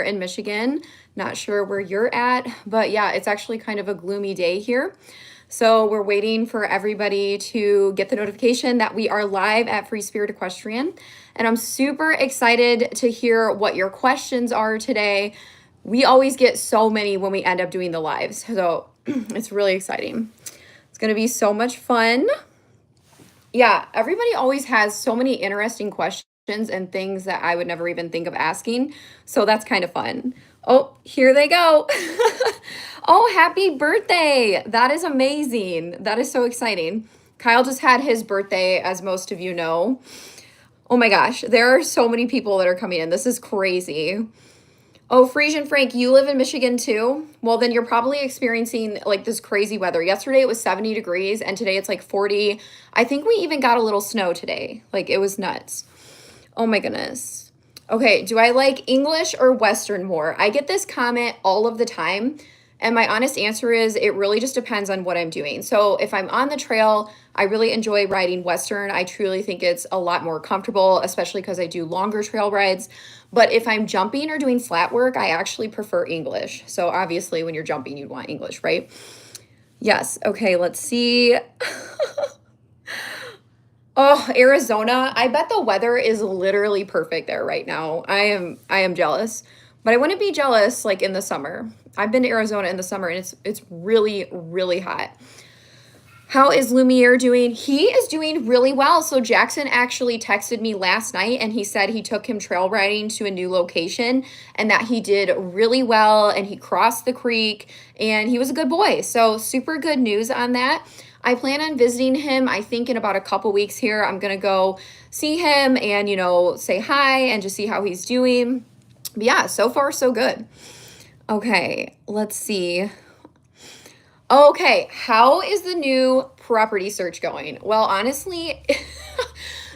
in Michigan. Not sure where you're at, but yeah, it's actually kind of a gloomy day here. So we're waiting for everybody to get the notification that we are live at Free Spirit Equestrian. And I'm super excited to hear what your questions are today. We always get so many when we end up doing the lives. So it's really exciting. It's going to be so much fun. Yeah, everybody always has so many interesting questions and things that I would never even think of asking. So that's kind of fun. Oh, here they go. Oh, happy birthday. That is amazing. That is so exciting. Kyle just had his birthday, as most of you know. Oh my gosh, there are so many people that are coming in. This is crazy. Oh, Frisian Frank, you live in Michigan too? Well, then you're probably experiencing like this crazy weather. Yesterday it was 70 degrees and today it's like 40. I think we even got a little snow today. Like it was nuts. Oh my goodness. Okay, do I like English or Western more? I get this comment all of the time. And my honest answer is it really just depends on what I'm doing. So if I'm on the trail, I really enjoy riding Western. I truly think it's a lot more comfortable, especially because I do longer trail rides. But if I'm jumping or doing flat work, I actually prefer English. So obviously when you're jumping, you'd want English, right? Yes. Okay, let's see. Oh, Arizona. I bet the weather is literally perfect there right now. I am jealous. But I wouldn't be jealous like in the summer. I've been to Arizona in the summer and it's really, really hot. How is Lumiere doing? He is doing really well. So Jackson actually texted me last night and he said he took him trail riding to a new location and that he did really well and he crossed the creek and he was a good boy. So super good news on that. I plan on visiting him, I think in about a couple weeks here. I'm going to go see him and, say hi and just see how he's doing. But yeah, so far so good. Okay, let's see. Okay, how is the new property search going? Well, honestly,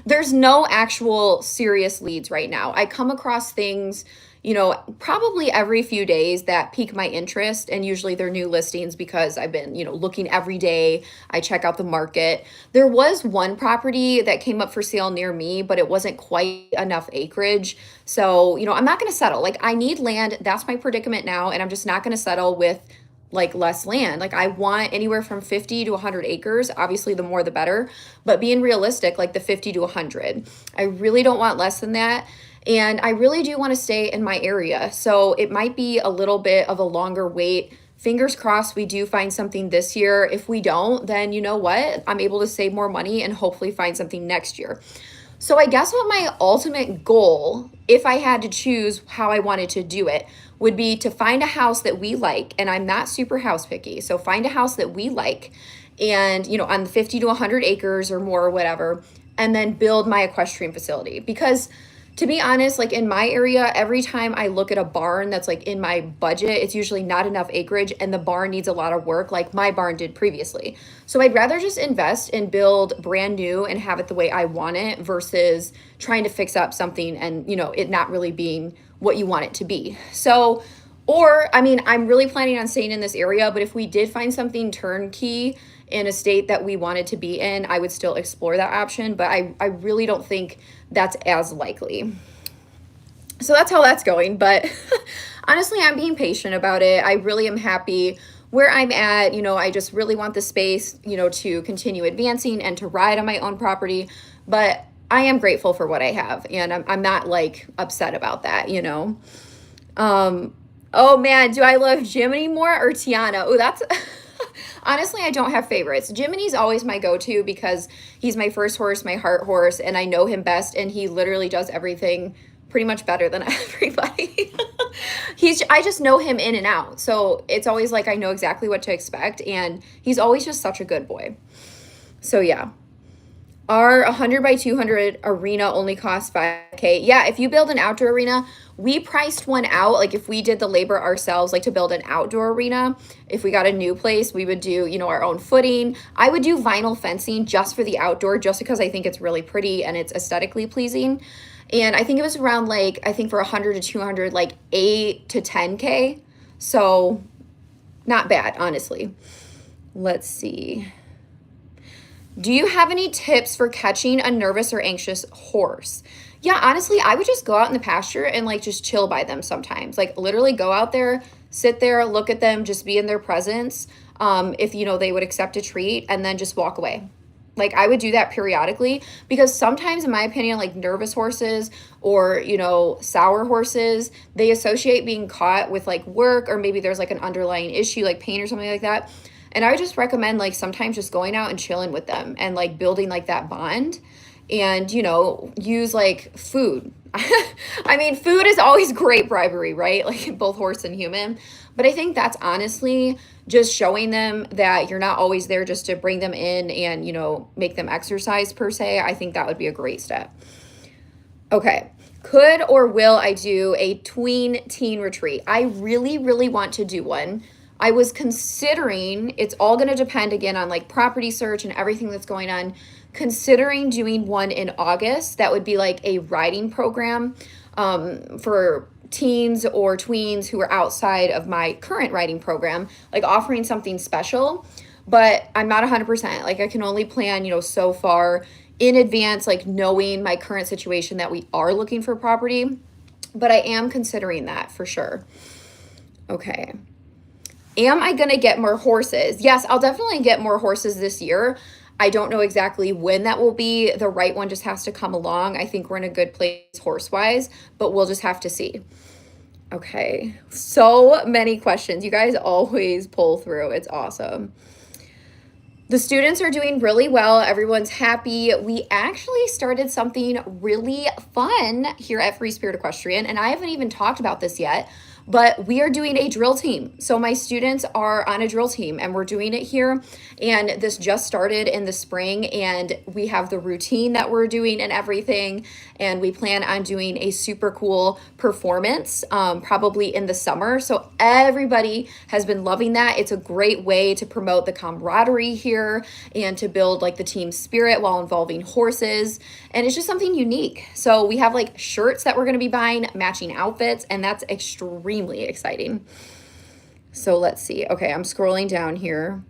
there's no actual serious leads right now. I come across things, probably every few days that pique my interest, and usually they're new listings because I've been, looking every day. I check out the market. There was one property that came up for sale near me, but it wasn't quite enough acreage. So, I'm not going to settle. Like, I need land. That's my predicament now, and I'm just not going to settle with like less land. Like I want anywhere from 50 to 100 acres. Obviously the more the better, but being realistic, like the 50 to 100. I really don't want less than that. And I really do want to stay in my area. So it might be a little bit of a longer wait. Fingers crossed we do find something this year. If we don't, then you know what? I'm able to save more money and hopefully find something next year. So I guess what my ultimate goal, if I had to choose how I wanted to do it, would be to find a house that we like. And I'm not super house picky. So find a house that we like and, on the 50 to 100 acres or more or whatever, and then build my equestrian facility. Because to be honest, like in my area, every time I look at a barn that's like in my budget, it's usually not enough acreage and the barn needs a lot of work like my barn did previously. So I'd rather just invest and build brand new and have it the way I want it versus trying to fix up something and, it not really being what you want it to be. So, I'm really planning on staying in this area, but if we did find something turnkey in a state that we wanted to be in, I would still explore that option, but I really don't think that's as likely. So that's how that's going, but honestly, I'm being patient about it. I really am happy where I'm at. I just really want the space, to continue advancing and to ride on my own property, but I am grateful for what I have, and I'm not like upset about that, Oh man, do I love Jiminy more or Tiana? Oh, that's honestly, I don't have favorites. Jiminy's always my go-to because he's my first horse, my heart horse, and I know him best, and he literally does everything pretty much better than everybody. I just know him in and out. So it's always like I know exactly what to expect, and he's always just such a good boy. So yeah. Our 100 by 200 arena only costs $5,000. Yeah, if you build an outdoor arena, we priced one out. Like if we did the labor ourselves, like to build an outdoor arena, if we got a new place, we would do, our own footing. I would do vinyl fencing just for the outdoor, just because I think it's really pretty and it's aesthetically pleasing. And I think it was around for 100 to 200, like 8 to 10K. So not bad, honestly. Let's see. Do you have any tips for catching a nervous or anxious horse? Yeah, honestly, I would just go out in the pasture and like just chill by them sometimes. Like literally go out there, sit there, look at them, just be in their presence. If you know they would accept a treat and then just walk away. Like I would do that periodically because sometimes in my opinion like nervous horses or sour horses, they associate being caught with like work or maybe there's like an underlying issue like pain or something like that. And I would just recommend like sometimes just going out and chilling with them and like building like that bond and use like food. I mean, food is always great bribery, right? Like both horse and human. But I think that's honestly just showing them that you're not always there just to bring them in and make them exercise per se. I think that would be a great step. Okay. Could or will I do a tween teen retreat? I really, really want to do one. I was considering, it's all going to depend again on like property search and everything that's going on, considering doing one in August. That would be like a riding program for teens or tweens who are outside of my current riding program, like offering something special. But I'm not 100%. Like I can only plan, so far in advance, like knowing my current situation that we are looking for property. But I am considering that for sure. Okay. Am I going to get more horses? Yes, I'll definitely get more horses this year. I don't know exactly when that will be. The right one just has to come along. I think we're in a good place horse-wise, but we'll just have to see. Okay, so many questions. You guys always pull through. It's awesome. The students are doing really well. Everyone's happy. We actually started something really fun here at Free Spirit Equestrian, and I haven't even talked about this yet. But we are doing a drill team. So my students are on a drill team and we're doing it here. And this just started in the spring and we have the routine that we're doing and everything. And we plan on doing a super cool performance probably in the summer. So everybody has been loving that. It's a great way to promote the camaraderie here and to build like the team spirit while involving horses. And it's just something unique. So we have like shirts that we're going to be buying, matching outfits, and that's extremely exciting. So let's see. Okay, I'm scrolling down here.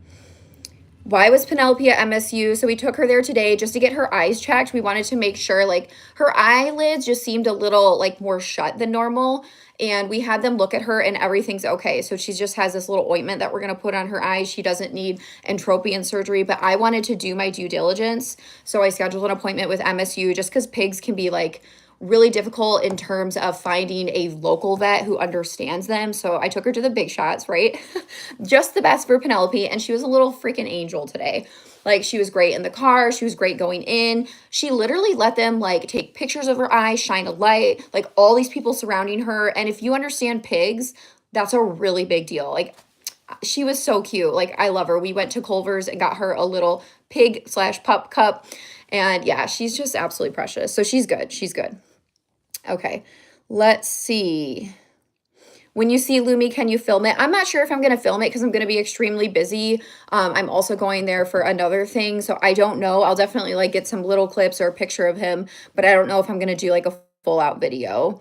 Why was Penelope at MSU? So we took her there today just to get her eyes checked. We wanted to make sure like her eyelids just seemed a little like more shut than normal. And we had them look at her and everything's okay. So she just has this little ointment that we're going to put on her eyes. She doesn't need entropion surgery, but I wanted to do my due diligence. So I scheduled an appointment with MSU just because pigs can be like really difficult in terms of finding a local vet who understands them. So I took her to the big shots, right? Just the best for Penelope. And she was a little freaking angel today. Like she was great in the car. She was great going in. She literally let them like take pictures of her eyes, shine a light, like all these people surrounding her. And if you understand pigs, that's a really big deal. Like she was so cute. Like I love her. We went to Culver's and got her a little pig/pup cup. And yeah, she's just absolutely precious. So she's good. She's good. Okay, let's see. When you see Lumi, can you film it? I'm not sure if I'm going to film it because I'm going to be extremely busy. I'm also going there for another thing, so I don't know. I'll definitely like get some little clips or a picture of him, but I don't know if I'm going to do like a full out video.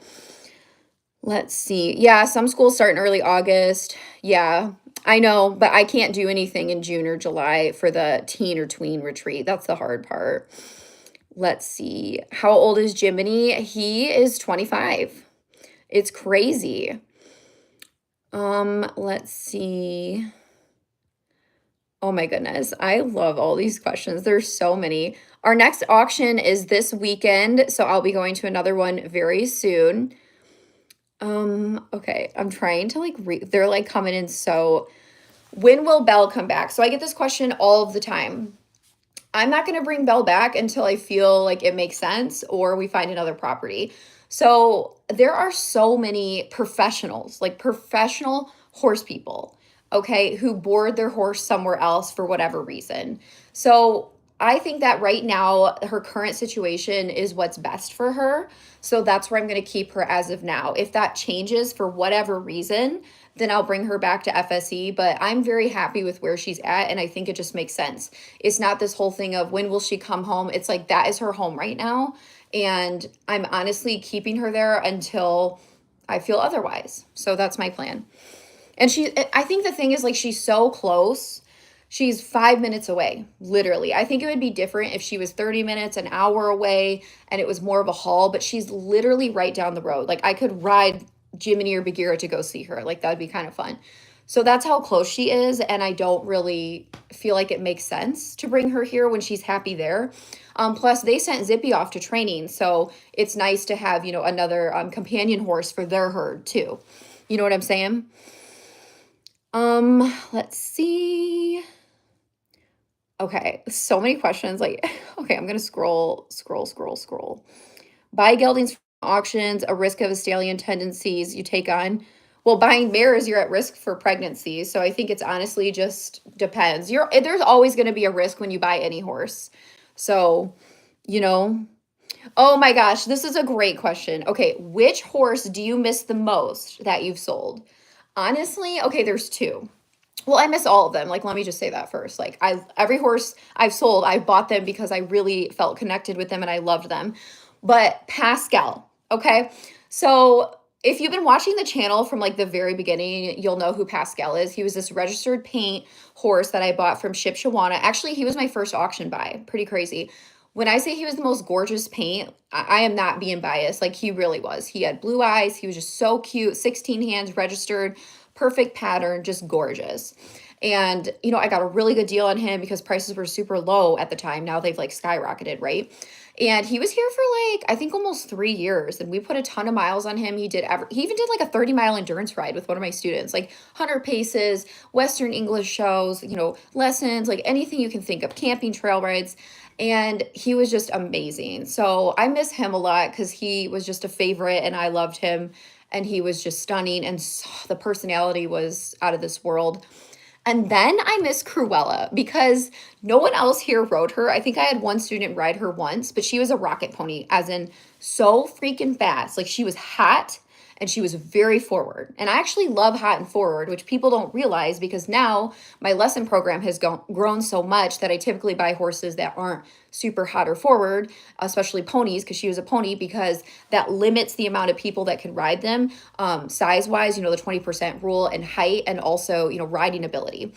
Let's see. Yeah, some schools start in early August. Yeah, I know, but I can't do anything in June or July for the teen or tween retreat. That's the hard part. Let's see. How old is Jiminy? He is 25. It's crazy. Let's see. Oh my goodness. I love all these questions. There's so many. Our next auction is this weekend, so I'll be going to another one very soon. Okay. I'm trying to like they're like coming in. So when will Belle come back? So I get this question all of the time. I'm not going to bring Belle back until I feel like it makes sense or we find another property. So there are so many professionals, like professional horse people, okay, who board their horse somewhere else for whatever reason. So I think that right now, her current situation is what's best for her. So that's where I'm going to keep her as of now. If that changes for whatever reason, then I'll bring her back to FSE. But I'm very happy with where she's at. And I think it just makes sense. It's not this whole thing of when will she come home? It's like that is her home right now. And I'm honestly keeping her there until I feel otherwise. So that's my plan. And I think the thing is like she's so close She's 5 minutes away, literally. I think it would be different if she was 30 minutes, an hour away, and it was more of a haul, but she's literally right down the road. Like I could ride Jiminy or Bagheera to go see her. Like that'd be kind of fun. So that's how close she is, and I don't really feel like it makes sense to bring her here when she's happy there. Plus, they sent Zippy off to training, so it's nice to have, another companion horse for their herd too. You know what I'm saying? Let's see. Okay, so many questions. Like, okay, I'm gonna scroll. Buy geldings from auctions, a risk of a stallion tendencies you take on. Well, buying mares, you're at risk for pregnancy. So I think it's honestly just depends. There's always gonna be a risk when you buy any horse. So, you know. Oh my gosh, this is a great question. Okay, which horse do you miss the most that you've sold? Honestly, okay, there's two. Well, I miss all of them. Like, let me just say that first. Like, every horse I've sold, I bought them because I really felt connected with them and I loved them. But Pascal, okay? So, if you've been watching the channel from like the very beginning, you'll know who Pascal is. He was this registered paint horse that I bought from Shipshawana. Actually, he was my first auction buy. Pretty crazy. When I say he was the most gorgeous paint, I am not being biased. Like, he really was. He had blue eyes. He was just so cute. 16 hands registered, perfect pattern, just gorgeous. And, I got a really good deal on him because prices were super low at the time. Now they've like skyrocketed, right? And he was here for like, I think almost 3 years. And we put a ton of miles on him. He even did like a 30-mile endurance ride with one of my students, like 100 paces, Western English shows, lessons, like anything you can think of, camping trail rides. And he was just amazing. So I miss him a lot because he was just a favorite and I loved him. And he was just stunning. And the personality was out of this world. And then I miss Cruella because no one else here rode her. I think I had one student ride her once, but she was a rocket pony, as in so freaking fast. Like, she was hot and she was very forward. And I actually love hot and forward, which people don't realize because now my lesson program has grown so much that I typically buy horses that aren't super hot or forward, especially ponies, because she was a pony, because that limits the amount of people that can ride them, size-wise, the 20% rule, and height, and also, riding ability.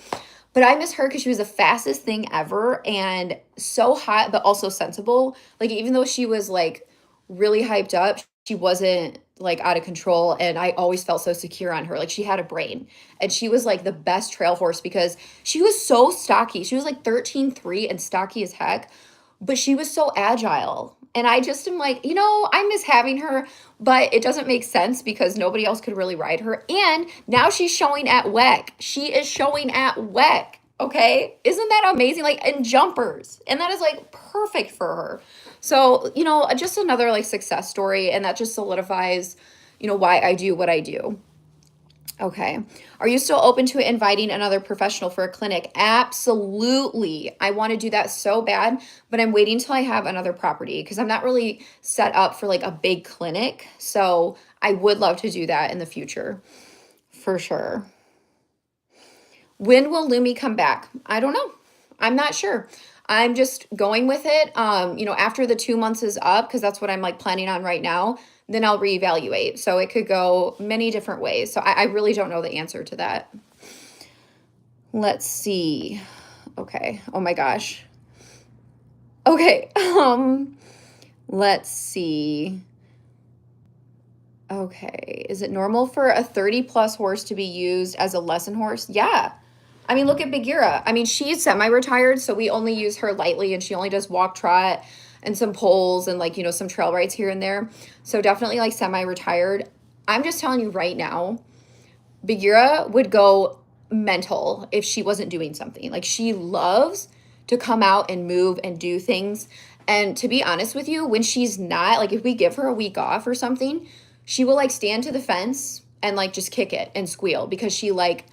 But I miss her because she was the fastest thing ever and so hot, but also sensible. Like, even though she was like really hyped up, she wasn't like out of control, and I always felt so secure on her. Like, she had a brain, and she was like the best trail horse because she was so stocky. She was like 13.3 and stocky as heck, but she was so agile. And I just am like, I miss having her, but it doesn't make sense because nobody else could really ride her. And now she's showing at WEC. She is showing at WEC. Okay. Isn't that amazing? Like, in jumpers. And that is like perfect for her. So, just another like success story. And that just solidifies, why I do what I do. Okay. Are you still open to inviting another professional for a clinic? Absolutely. I want to do that so bad, but I'm waiting till I have another property because I'm not really set up for like a big clinic. So I would love to do that in the future for sure. When will Lumi come back? I don't know. I'm not sure. I'm just going with it. After the 2 months is up, because that's what I'm like planning on right now, then I'll reevaluate. So it could go many different ways. So I really don't know the answer to that. Let's see. Okay. Oh my gosh. Okay. Let's see. Okay. Is it normal for a 30+ horse to be used as a lesson horse? Yeah. I mean, look at Bagheera. I mean, she's semi-retired, so we only use her lightly, and she only does walk, trot, and some poles and like, some trail rides here and there. So definitely like semi-retired. I'm just telling you right now, Bagheera would go mental if she wasn't doing something. Like, she loves to come out and move and do things. And to be honest with you, when she's not, like, if we give her a week off or something, she will like stand to the fence and like just kick it and squeal because she like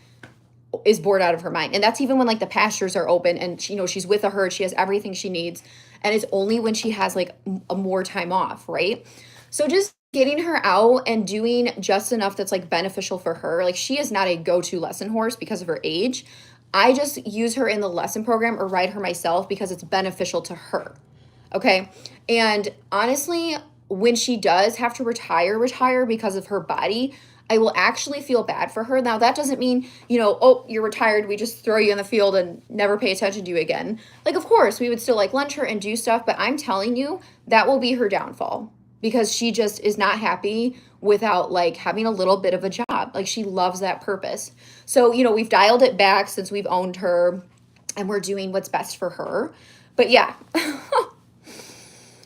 is bored out of her mind. And that's even when like the pastures are open and she's with a herd, she has everything she needs. And it's only when she has like a more time off, right? So just getting her out and doing just enough that's like beneficial for her. Like, she is not a go-to lesson horse because of her age. I just use her in the lesson program or ride her myself because it's beneficial to her. Okay. And honestly, when she does have to retire because of her body, I will actually feel bad for her. Now, that doesn't mean, oh, you're retired, we just throw you in the field and never pay attention to you again. Like, of course, we would still like lunch her and do stuff, but I'm telling you, that will be her downfall because she just is not happy without like having a little bit of a job. Like, she loves that purpose. So, we've dialed it back since we've owned her and we're doing what's best for her. But yeah.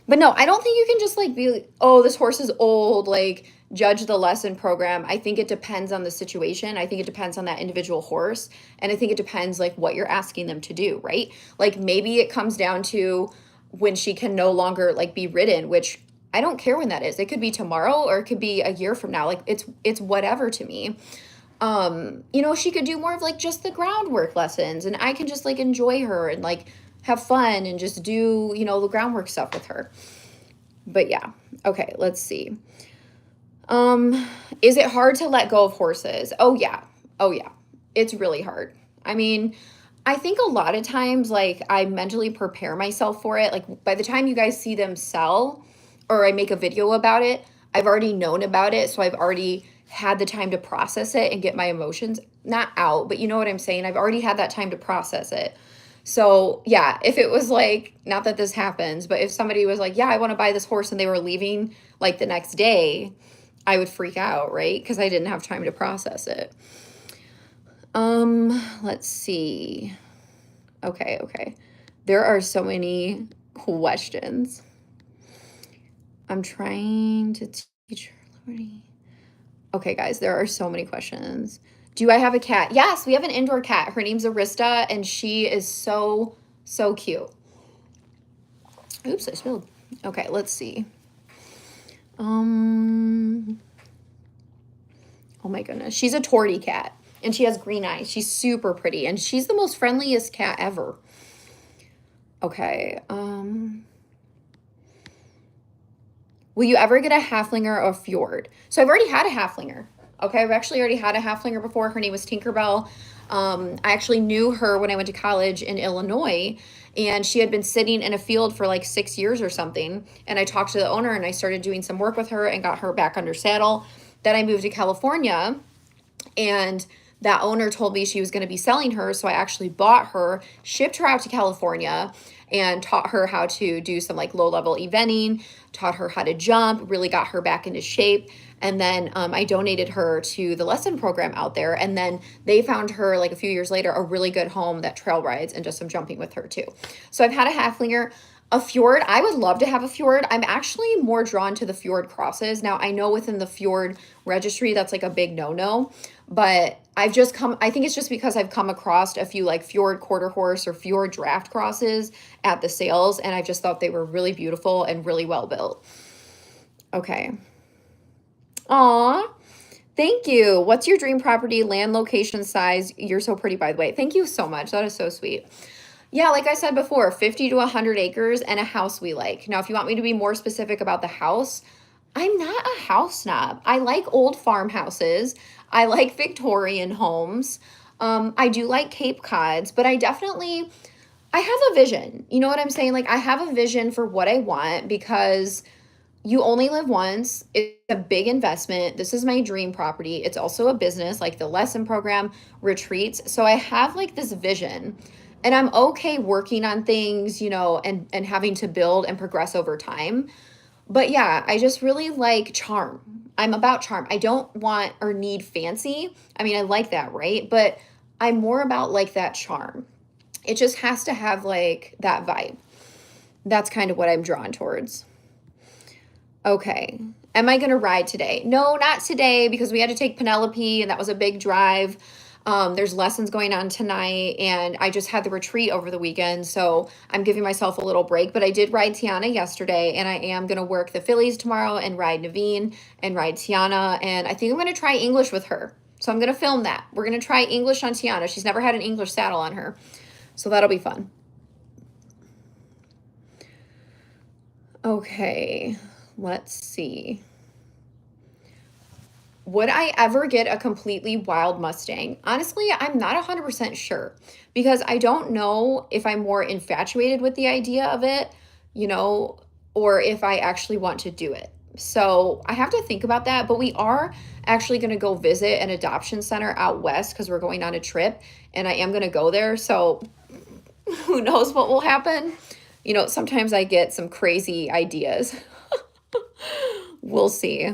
But no, I don't think you can just like be like, oh, this horse is old, like judge the lesson program. I think it depends on the situation. I think it depends on that individual horse. And I think it depends like what you're asking them to do, right? Like maybe it comes down to when she can no longer like be ridden, which I don't care when that is. It could be tomorrow or it could be a year from now. Like it's whatever to me. She could do more of like just the groundwork lessons and I can just like enjoy her and like have fun and just do, the groundwork stuff with her. But yeah. Okay, let's see. Is it hard to let go of horses? Oh yeah. It's really hard. I mean, I think a lot of times like I mentally prepare myself for it. Like by the time you guys see them sell or I make a video about it, I've already known about it. So I've already had the time to process it and get my emotions not out, but you know what I'm saying? I've already had that time to process it. So yeah, if it was like, not that this happens, but if somebody was like, yeah, I want to buy this horse and they were leaving like the next day, I would freak out, right? Because I didn't have time to process it. Let's see. Okay. There are so many questions. I'm trying to teach her liberty. Okay, guys, there are so many questions. Do I have a cat? Yes, we have an indoor cat. Her name's Arista, and she is so, so cute. Oops, I spilled. Okay, let's see. Oh my goodness. She's a tortie cat, and she has green eyes. She's super pretty, and she's the most friendliest cat ever. Okay, will you ever get a halflinger or fjord? So I've already had a halflinger. Okay, I've actually already had a halflinger before. Her name was Tinkerbell. I actually knew her when I went to college in Illinois, and she had been sitting in a field for like 6 years or something. And I talked to the owner, and I started doing some work with her and got her back under saddle. Then I moved to California, and that owner told me she was going to be selling her. So I actually bought her, shipped her out to California, and taught her how to do some like low-level eventing, taught her how to jump, really got her back into shape. And then I donated her to the lesson program out there. And then they found her like a few years later, a really good home that trail rides and just some jumping with her too. So I've had a halflinger. A fjord, I would love to have a fjord. I'm actually more drawn to the fjord crosses. Now, I know within the fjord registry, that's like a big no-no. But I think it's just because I've come across a few like fjord quarter horse or fjord draft crosses at the sales. And I just thought they were really beautiful and really well built. Okay. Aw, thank you. What's your dream property, land, location, size? You're so pretty, by the way. Thank you so much. That is so sweet. Yeah, like I said before, 50 to 100 acres and a house we like. Now, if you want me to be more specific about the house, I'm not a house snob. I like old farmhouses. I like Victorian homes. I do like Cape Cods, but I have a vision. You know what I'm saying? Like I have a vision for what I want because you only live once. It's a big investment. This is my dream property. It's also a business, like the lesson program, retreats. So I have like this vision and I'm okay working on things, and having to build and progress over time. But yeah, I just really like charm. I'm about charm. I don't want or need fancy. I mean, I like that, right? But I'm more about like that charm. It just has to have like that vibe. That's kind of what I'm drawn towards. Okay. Am I going to ride today? No, not today because we had to take Penelope and that was a big drive. There's lessons going on tonight and I just had the retreat over the weekend. So I'm giving myself a little break, but I did ride Tiana yesterday and I am going to work the fillies tomorrow and ride Naveen and ride Tiana. And I think I'm going to try English with her. So I'm going to film that. We're going to try English on Tiana. She's never had an English saddle on her. So that'll be fun. Okay. Let's see. Would I ever get a completely wild Mustang? Honestly, I'm not 100% sure because I don't know if I'm more infatuated with the idea of it, or if I actually want to do it. So I have to think about that, but we are actually going to go visit an adoption center out west because we're going on a trip and I am going to go there. So who knows what will happen? You know, sometimes I get some crazy ideas. We'll see.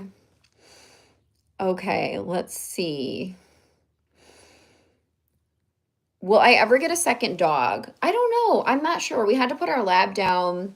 Okay, let's see. Will I ever get a second dog? I don't know. I'm not sure. We had to put our lab down.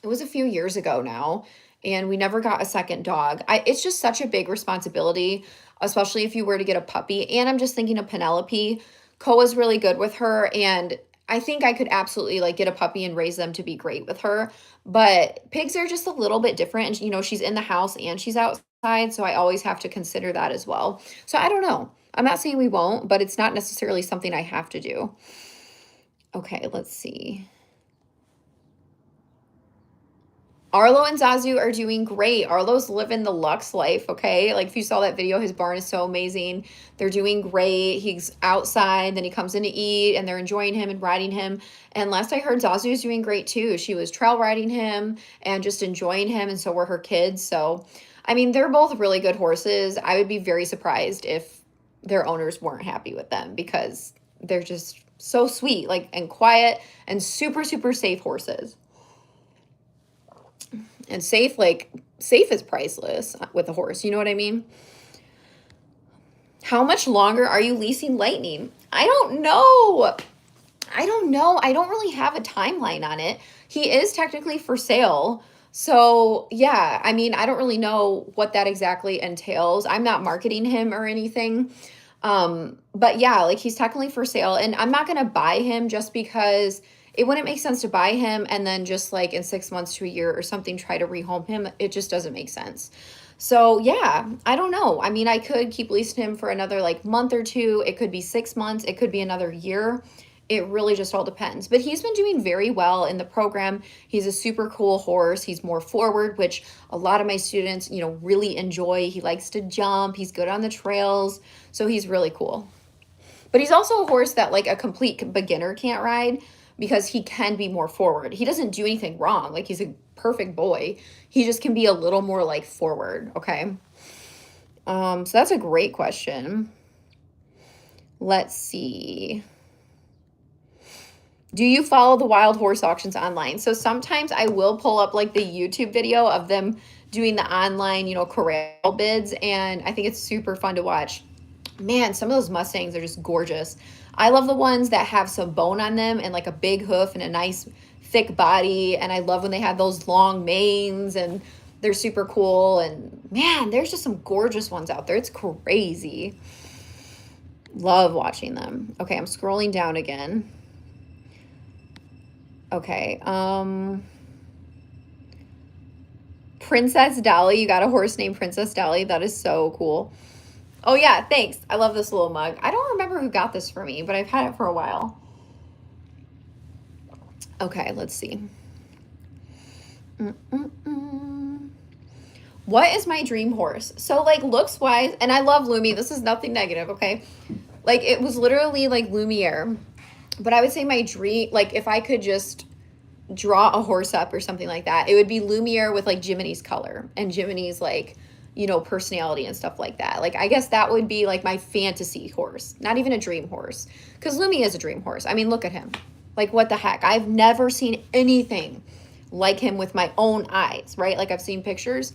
It was a few years ago now, and we never got a second dog. It's just such a big responsibility, especially if you were to get a puppy. And I'm just thinking of Penelope. Koa's really good with her, and I think I could absolutely like get a puppy and raise them to be great with her. But pigs are just a little bit different. And, you know, she's in the house and she's outside, so I always have to consider that as well. So I don't know. I'm not saying we won't, but it's not necessarily something I have to do. Okay, let's see. Arlo and Zazu are doing great. Arlo's living the Lux life, okay? Like if you saw that video, his barn is so amazing. They're doing great. He's outside, then he comes in to eat, and they're enjoying him and riding him. And last I heard, Zazu is doing great too. She was trail riding him and just enjoying him, and so were her kids. So, I mean, they're both really good horses. I would be very surprised if their owners weren't happy with them because they're just so sweet, like, and quiet and super, super safe horses. And safe, like, safe is priceless with a horse. You know what I mean? How much longer are you leasing Lightning? I don't know. I don't know. I don't really have a timeline on it. He is technically for sale. So, yeah, I mean, I don't really know what that exactly entails. I'm not marketing him or anything. But yeah, like he's technically for sale, and I'm not going to buy him just because it wouldn't make sense to buy him and then just like in 6 months to a year or something try to rehome him. It just doesn't make sense. So yeah, I don't know. I mean, I could keep leasing him for another like month or two. It could be 6 months. It could be another year. It really just all depends. But he's been doing very well in the program. He's a super cool horse. He's more forward, which a lot of my students, you know, really enjoy. He likes to jump. He's good on the trails. So he's really cool. But he's also a horse that like a complete beginner can't ride because he can be more forward. He doesn't do anything wrong. Like he's a perfect boy. He just can be a little more like forward, okay? So that's a great question. Let's see. Do you follow the wild horse auctions online? So sometimes I will pull up like the YouTube video of them doing the online, you know, corral bids, and I think it's super fun to watch. Man, some of those Mustangs are just gorgeous. I love the ones that have some bone on them and like a big hoof and a nice thick body. And I love when they have those long manes and they're super cool. And man, there's just some gorgeous ones out there. It's crazy. Love watching them. Okay, I'm scrolling down again. Okay, Princess Dolly. You got a horse named Princess Dolly. That is so cool. Oh yeah, thanks. I love this little mug. I don't remember who got this for me, but I've had it for a while. Okay, let's see. What is my dream horse? So like looks wise, and I love Lumi. This is nothing negative, okay? Like it was literally like Lumiere. But I would say my dream, like if I could just draw a horse up or something like that, it would be Lumiere with like Jiminy's color and Jiminy's like, you know, personality and stuff like that. Like, I guess that would be like my fantasy horse, not even a dream horse. Because Lumi is a dream horse. I mean, look at him. Like, what the heck? I've never seen anything like him with my own eyes, right? Like, I've seen pictures.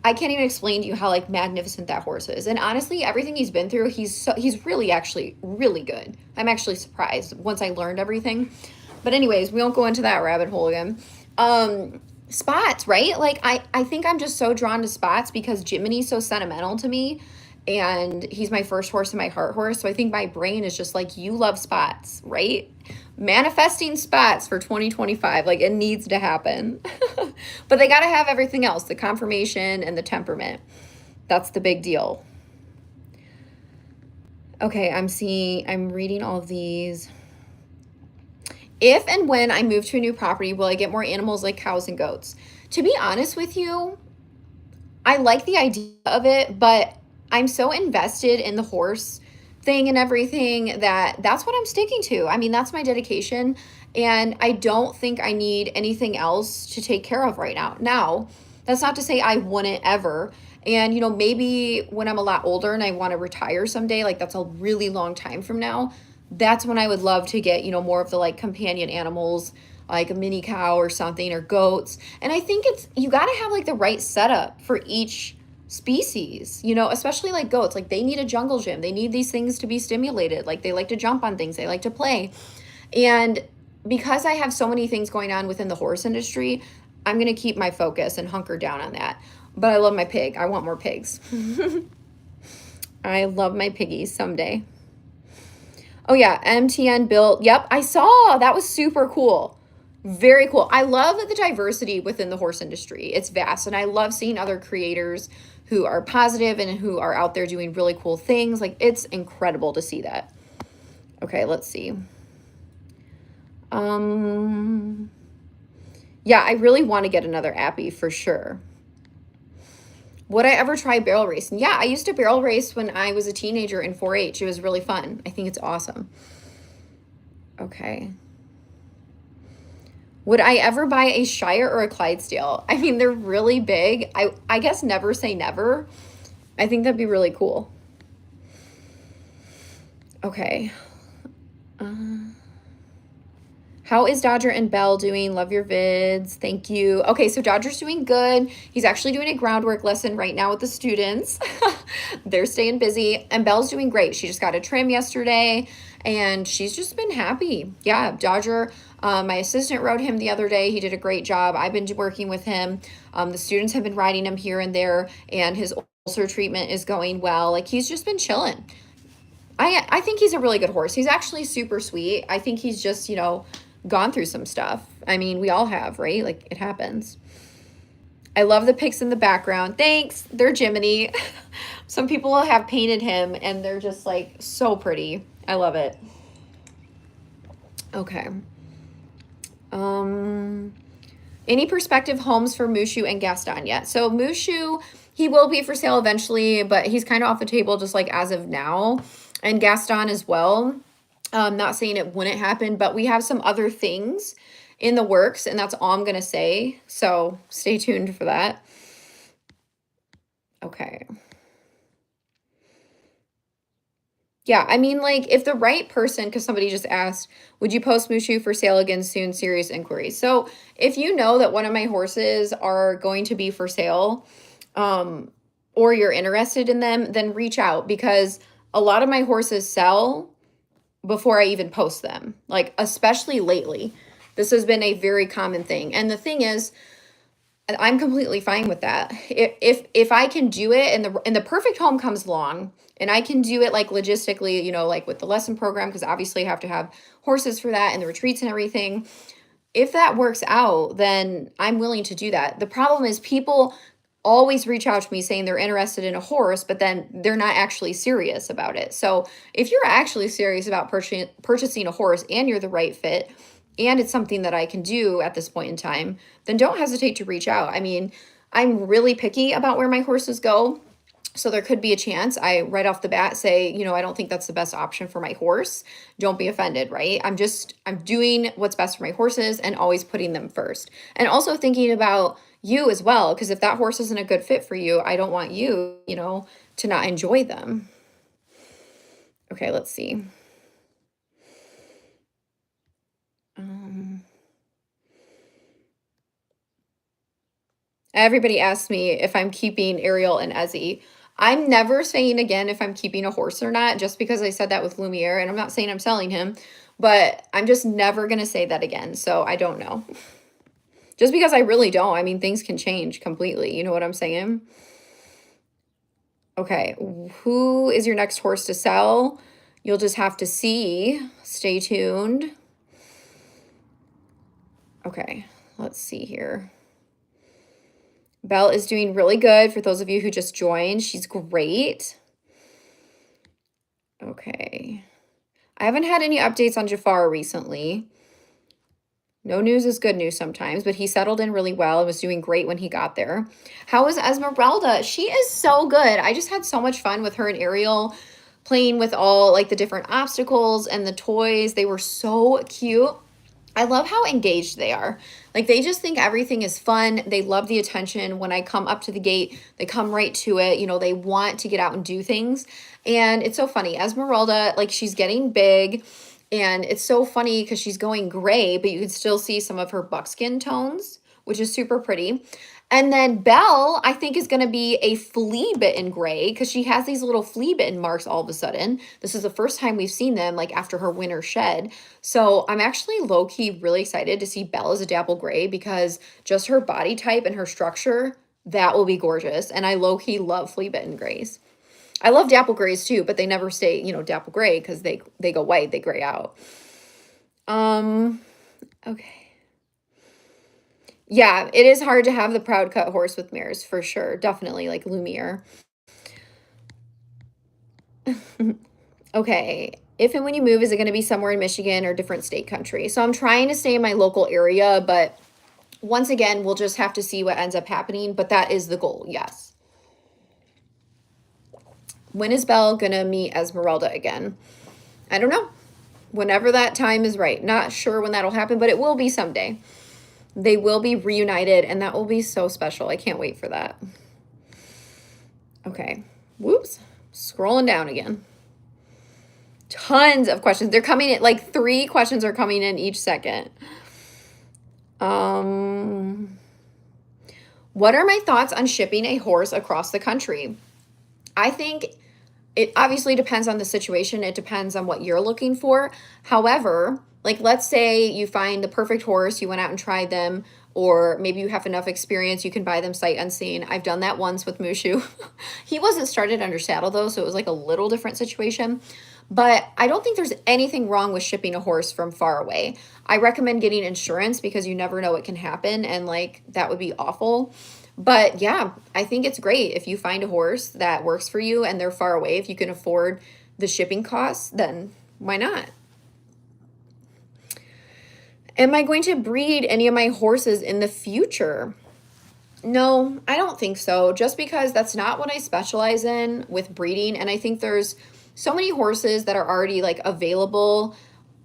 I can't even explain to you how like magnificent that horse is. And honestly, everything he's been through, he's really actually really good. I'm actually surprised once I learned everything. But anyways, we won't go into that rabbit hole again. Spots, right? Like I think I'm just so drawn to Spots because Jiminy's so sentimental to me, and he's my first horse and my heart horse. So I think my brain is just like, you love Spots, right? Manifesting Spots for 2025, like it needs to happen. But they got to have everything else, the conformation and the temperament. That's the big deal. Okay, I'm reading all of these. If and when I move to a new property, will I get more animals like cows and goats? To be honest with you, I like the idea of it, but I'm so invested in the horse thing and everything that's what I'm sticking to. I mean, that's my dedication, and I don't think I need anything else to take care of right now. Now, That's not to say I wouldn't ever. And, maybe when I'm a lot older and I want to retire someday, like that's a really long time from now, that's when I would love to get, more of the like companion animals, like a mini cow or something, or goats. And I think you got to have like the right setup for each species, especially like goats. Like they need a jungle gym. They need these things to be stimulated. Like they like to jump on things, they like to play. And because I have so many things going on within the horse industry, I'm going to keep my focus and hunker down on that. But I love my pig. I want more pigs. I love my piggies someday. Oh yeah, MTN built. Yep, I saw. That was super cool. Very cool. I love the diversity within the horse industry. It's vast, and I love seeing other creators who are positive and who are out there doing really cool things. Like it's incredible to see that. Okay, let's see. Yeah, I really want to get another appy for sure. Would I ever try barrel racing? Yeah, I used to barrel race when I was a teenager in 4-H. It was really fun. I think it's awesome. Okay. Would I ever buy a Shire or a Clydesdale? I mean, they're really big. I guess never say never. I think that'd be really cool. Okay. How is Dodger and Belle doing? Love your vids. Thank you. Okay, so Dodger's doing good. He's actually doing a groundwork lesson right now with the students. They're staying busy. And Belle's doing great. She just got a trim yesterday, and she's just been happy. Yeah, Dodger, my assistant rode him the other day. He did a great job. I've been working with him. The students have been riding him here and there, and his ulcer treatment is going well. Like, he's just been chilling. I think he's a really good horse. He's actually super sweet. I think he's just, gone through some stuff. I mean, we all have, right? Like, it happens. I love the pics in the background. Thanks. They're Jiminy. Some people have painted him, and they're just, like, so pretty. I love it. Okay. Any prospective homes for Mushu and Gaston yet? So Mushu, he will be for sale eventually, but he's kind of off the table just, like, as of now. And Gaston as well. Not saying it wouldn't happen, but we have some other things in the works, and that's all I'm going to say. So stay tuned for that. Okay. Yeah, I mean, like, if the right person, because somebody just asked, would you post Mushu for sale again soon? Serious inquiry. So if you know that one of my horses are going to be for sale, or you're interested in them, then reach out, because a lot of my horses sell before I even post them, like, especially lately. This has been a very common thing. And the thing is, I'm completely fine with that. If I can do it and the perfect home comes along and I can do it like logistically, like with the lesson program, because obviously I have to have horses for that and the retreats and everything. If that works out, then I'm willing to do that. The problem is people always reach out to me saying they're interested in a horse, but then they're not actually serious about it. So if you're actually serious about purchasing a horse and you're the right fit, and it's something that I can do at this point in time, then don't hesitate to reach out. I mean, I'm really picky about where my horses go. So there could be a chance I right off the bat say, I don't think that's the best option for my horse. Don't be offended, right? I'm doing what's best for my horses and always putting them first. And also thinking about you as well, because if that horse isn't a good fit for you, I don't want you, to not enjoy them. Okay, let's see. Everybody asks me if I'm keeping Ariel and Ezzy. I'm never saying again if I'm keeping a horse or not, just because I said that with Lumiere, and I'm not saying I'm selling him, but I'm just never going to say that again. So I don't know. Just because I really don't. I mean, things can change completely. You know what I'm saying? Okay. Who is your next horse to sell? You'll just have to see. Stay tuned. Okay. Let's see here. Belle is doing really good. For those of you who just joined, she's great. Okay. I haven't had any updates on Jafar recently. No news is good news sometimes, but he settled in really well and was doing great when he got there. How is Esmeralda? She is so good. I just had so much fun with her and Ariel, playing with all like the different obstacles and the toys. They were so cute. I love how engaged they are. Like they just think everything is fun. They love the attention. When I come up to the gate, they come right to it. You know, they want to get out and do things. And it's so funny. Esmeralda, like she's getting big and it's so funny because she's going gray, but you can still see some of her buckskin tones, which is super pretty. And then Belle, I think, is going to be a flea bitten gray because she has these little flea bitten marks all of a sudden. This is the first time we've seen them like after her winter shed. So I'm actually low key really excited to see Belle as a dapple gray because just her body type and her structure, that will be gorgeous. And I low key love flea bitten grays. I love dapple grays too, but they never stay, you know, dapple gray because they go white, they gray out. Okay. Yeah, it is hard to have the proud cut horse with mirrors for sure. Definitely like Lumiere. Okay. If and when you move, is it going to be somewhere in Michigan or different state country? So I'm trying to stay in my local area, but once again, we'll just have to see what ends up happening. But that is the goal. Yes. When is Belle going to meet Esmeralda again? I don't know. Whenever that time is right. Not sure when that'll happen, but it will be someday. They will be reunited, and that will be so special. I can't wait for that. Okay. Whoops. Scrolling down again. Tons of questions. They're coming in, like 3 questions are coming in each second. What are my thoughts on shipping a horse across the country? I think it obviously depends on the situation. It depends on what you're looking for. However, like let's say you find the perfect horse, you went out and tried them, or maybe you have enough experience, you can buy them sight unseen. I've done that once with Mushu. He wasn't started under saddle though, so it was like a little different situation. But I don't think there's anything wrong with shipping a horse from far away. I recommend getting insurance because you never know what can happen, and like that would be awful. But yeah, I think it's great if you find a horse that works for you and they're far away. If you can afford the shipping costs, then why not? Am I going to breed any of my horses in the future? No, I don't think so. Just because that's not what I specialize in with breeding. And I think there's so many horses that are already like available.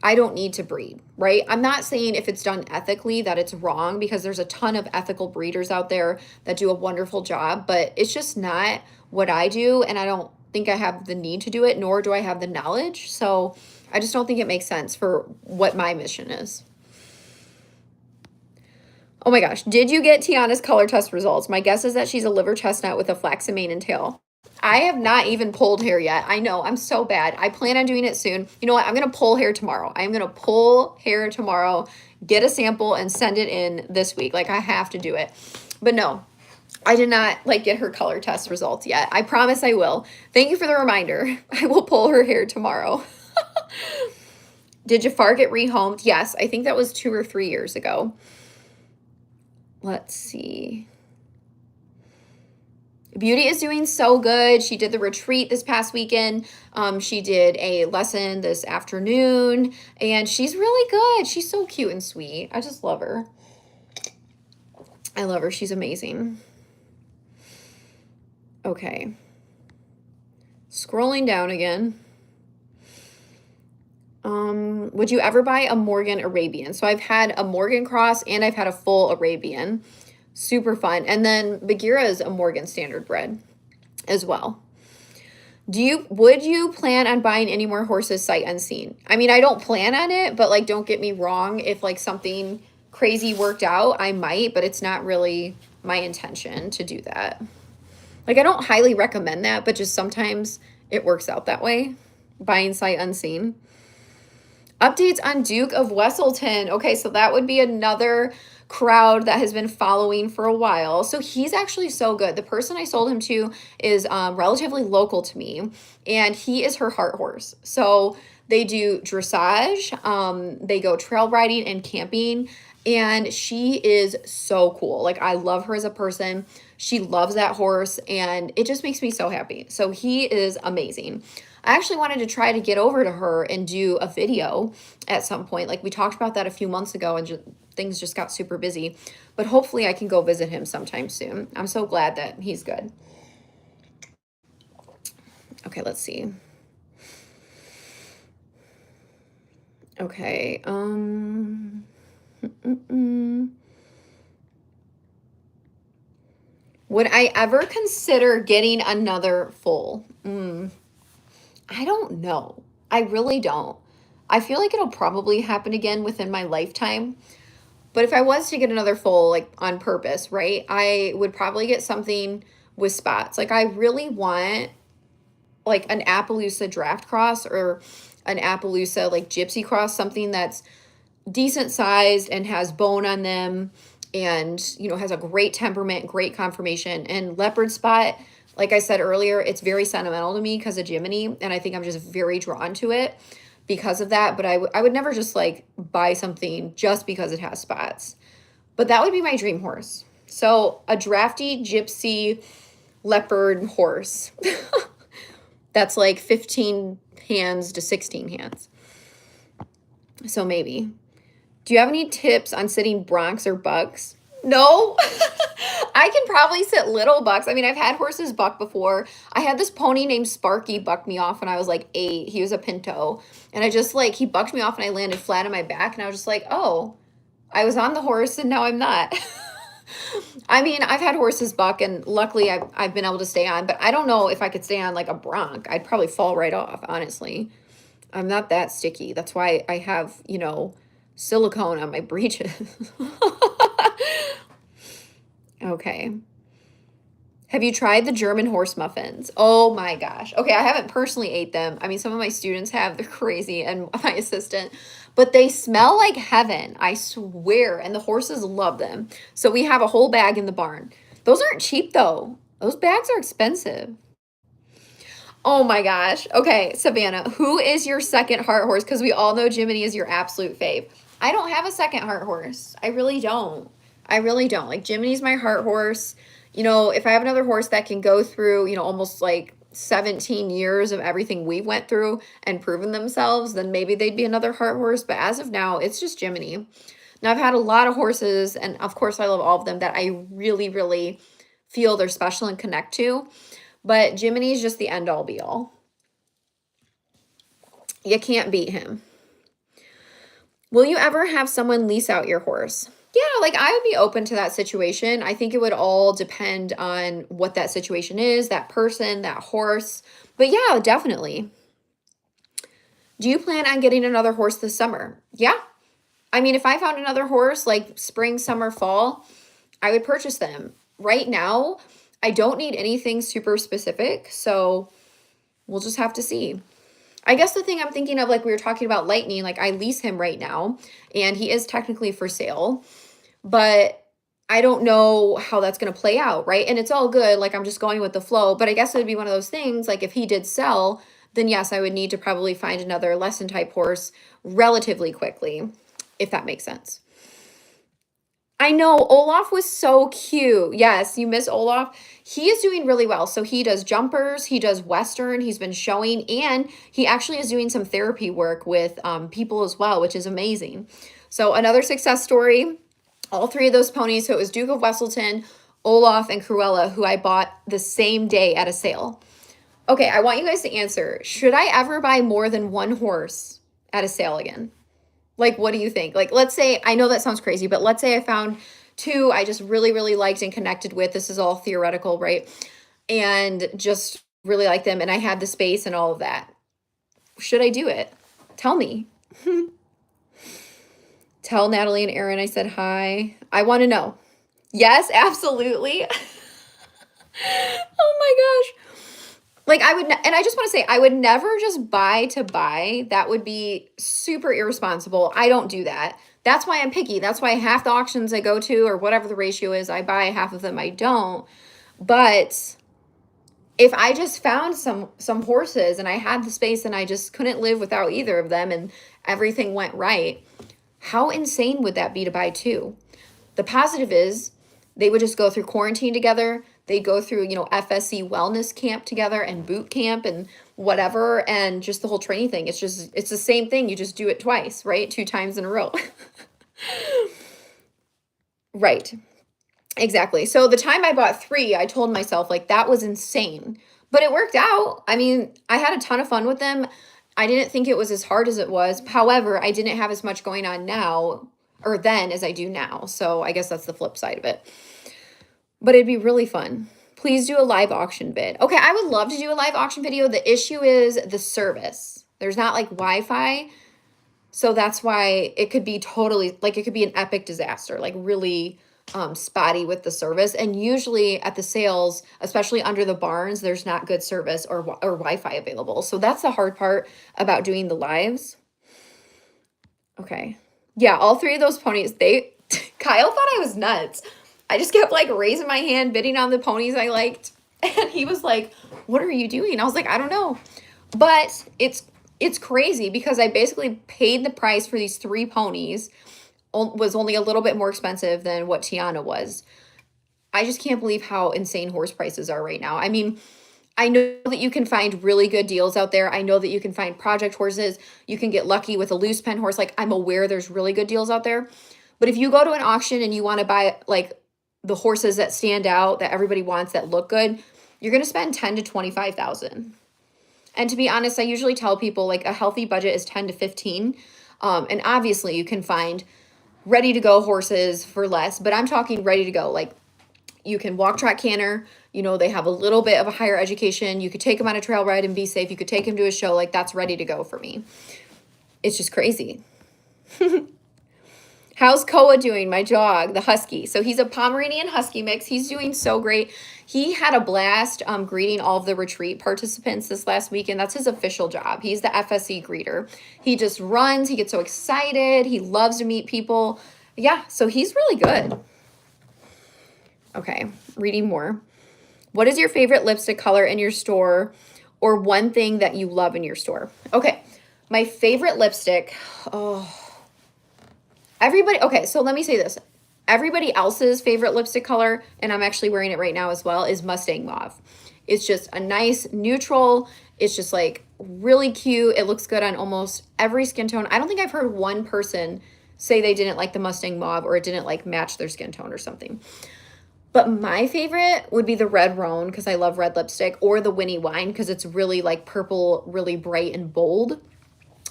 I don't need to breed, right? I'm not saying if it's done ethically that it's wrong because there's a ton of ethical breeders out there that do a wonderful job, but it's just not what I do. And I don't think I have the need to do it, nor do I have the knowledge. So I just don't think it makes sense for what my mission is. Oh my gosh, did you get Tiana's color test results? My guess is that she's a liver chestnut with a flaxen mane and tail. I have not even pulled hair yet. I know, I'm so bad. I plan on doing it soon. You know what? I'm going to pull hair tomorrow. I'm going to pull hair tomorrow, get a sample, and send it in this week. Like, I have to do it. But no, I did not, like, get her color test results yet. I promise I will. Thank you for the reminder. I will pull her hair tomorrow. Did Jafar get rehomed? Yes, I think that was 2 or 3 years ago. Let's see. Beauty is doing so good. She did the retreat this past weekend. She did a lesson this afternoon, and she's really good. She's so cute and sweet. I just love her. I love her. She's amazing. Okay. Scrolling down again. Would you ever buy a Morgan Arabian? So I've had a Morgan cross and I've had a full Arabian. Super fun. And then Bagheera is a Morgan standard bred as well. Would you plan on buying any more horses sight unseen? I mean, I don't plan on it, but like, don't get me wrong. If like something crazy worked out, I might, but it's not really my intention to do that. Like, I don't highly recommend that, but just sometimes it works out that way. Buying sight unseen. Updates on Duke of Wesselton. Okay, so that would be another crowd that has been following for a while. So he's actually so good. The person I sold him to is relatively local to me, and he is her heart horse. So they do dressage, they go trail riding and camping, and she is so cool. Like, I love her as a person. She loves that horse, and it just makes me so happy. So he is amazing. I actually wanted to try to get over to her and do a video at some point. Like, we talked about that a few months ago, and things just got super busy. But hopefully I can go visit him sometime soon. I'm so glad that he's good. Okay, let's see. Okay, Mm-mm. Would I ever consider getting another foal? I don't know. I really don't. I feel like it'll probably happen again within my lifetime. But if I was to get another foal, like on purpose, right, I would probably get something with spots. Like I really want like an Appaloosa draft cross or an Appaloosa like gypsy cross, something that's decent sized and has bone on them and, has a great temperament, great conformation. And leopard spot, like I said earlier, it's very sentimental to me because of Jiminy. And I think I'm just very drawn to it because of that. But I would never just like buy something just because it has spots. But that would be my dream horse. So a drafty gypsy leopard horse. That's like 15 hands to 16 hands. So maybe. Do you have any tips on sitting broncs or bucks? No. I can probably sit little bucks. I mean, I've had horses buck before. I had this pony named Sparky buck me off when I was like 8. He was a pinto. And I just like, he bucked me off and I landed flat on my back. And I was just like, oh, I was on the horse and now I'm not. I mean, I've had horses buck and luckily I've been able to stay on, but I don't know if I could stay on like a bronc. I'd probably fall right off, honestly. I'm not that sticky. That's why I have, silicone on my breeches. Okay. Have you tried the German horse muffins? Oh my gosh. Okay, I haven't personally ate them. I mean, some of my students have. They're crazy, and my assistant. But they smell like heaven, I swear. And the horses love them. So we have a whole bag in the barn. Those aren't cheap, though. Those bags are expensive. Oh my gosh. Okay, Savannah, who is your second heart horse? Because we all know Jiminy is your absolute fave. I don't have a second heart horse. I really don't. I really don't. Like, Jiminy's my heart horse. If I have another horse that can go through, almost like 17 years of everything we went through and proven themselves, then maybe they'd be another heart horse. But as of now, it's just Jiminy. Now, I've had a lot of horses, and of course, I love all of them that I really, really feel they're special and connect to. But Jiminy is just the end all be all. You can't beat him. Will you ever have someone lease out your horse? Yeah, like I would be open to that situation. I think it would all depend on what that situation is, that person, that horse. But yeah, definitely. Do you plan on getting another horse this summer? Yeah. I mean, if I found another horse like spring, summer, fall, I would purchase them. Right now, I don't need anything super specific, so we'll just have to see. I guess the thing I'm thinking of, like we were talking about Lightning, like I lease him right now, and he is technically for sale, but I don't know how that's going to play out, right? And it's all good, like I'm just going with the flow, but I guess it would be one of those things, like if he did sell, then yes, I would need to probably find another lesson type horse relatively quickly, if that makes sense. I know Olaf was so cute. Yes, you miss Olaf. He is doing really well. So he does jumpers, he does Western, he's been showing, and he actually is doing some therapy work with people as well, which is amazing. So another success story. All three of those ponies. So it was Duke of Wesselton, Olaf, and Cruella, who I bought the same day at a sale. Okay, I want you guys to answer. Should I ever buy more than one horse at a sale again? Like, what do you think? Like, let's say, I know that sounds crazy, but let's say I found two I just really, really liked and connected with. This is all theoretical, right? And just really like them, and I had the space and all of that. Should I do it? Tell me. Tell Natalie and Aaron I said hi. I want to know. Yes, absolutely. Oh my gosh. Like I would, and I just want to say, I would never just buy to buy. That would be super irresponsible. I don't do that. That's why I'm picky. That's why half the auctions I go to, or whatever the ratio is, I buy, half of them I don't. But if I just found some horses and I had the space and I just couldn't live without either of them and everything went right, how insane would that be to buy two? The positive is they would just go through quarantine together. They go through, FSE wellness camp together and boot camp and whatever, and just the whole training thing. It's the same thing. You just do it twice, right? 2 times in a row. Right. Exactly. So the time I bought 3, I told myself like that was insane, but it worked out. I mean, I had a ton of fun with them. I didn't think it was as hard as it was. However, I didn't have as much going on now or then as I do now. So I guess that's the flip side of it. But it'd be really fun. Please do a live auction vid. Okay, I would love to do a live auction video. The issue is the service. There's not like Wi-Fi. So that's why it could be totally, like it could be an epic disaster, like really spotty with the service. And usually at the sales, especially under the barns, there's not good service or Wi-Fi available. So that's the hard part about doing the lives. Okay. Yeah, all three of those ponies, Kyle thought I was nuts. I just kept like raising my hand, bidding on the ponies I liked. And he was like, what are you doing? I was like, I don't know. But it's crazy because I basically paid the price for these 3 ponies. Was only a little bit more expensive than what Tiana was. I just can't believe how insane horse prices are right now. I mean, I know that you can find really good deals out there. I know that you can find project horses. You can get lucky with a loose pen horse. Like, I'm aware there's really good deals out there. But if you go to an auction and you want to buy like the horses that stand out, that everybody wants, that look good, you're going to spend 10 to 25,000. And to be honest, I usually tell people like a healthy budget is 10 to 15. And obviously you can find ready to go horses for less, but I'm talking ready to go. Like, you can walk track canter, you know, they have a little bit of a higher education. You could take them on a trail ride and be safe. You could take them to a show. Like, that's ready to go for me. It's just crazy. How's Koa doing, my dog, the husky? So he's a Pomeranian husky mix. He's doing so great. He had a blast greeting all of the retreat participants this last weekend. That's his official job. He's the FSE greeter. He just runs. He gets so excited. He loves to meet people. Yeah, so he's really good. Okay, reading more. What is your favorite lipstick color in your store, or one thing that you love in your store? Okay, my favorite lipstick. Okay, so let me say this. Everybody else's favorite lipstick color, and I'm actually wearing it right now as well, is Mustang Mauve. It's just a nice neutral. It's just like really cute. It looks good on almost every skin tone. I don't think I've heard one person say they didn't like the Mustang Mauve or it didn't like match their skin tone or something. But my favorite would be the Red Roan because I love red lipstick, or the Winnie Wine because it's really like purple, really bright and bold.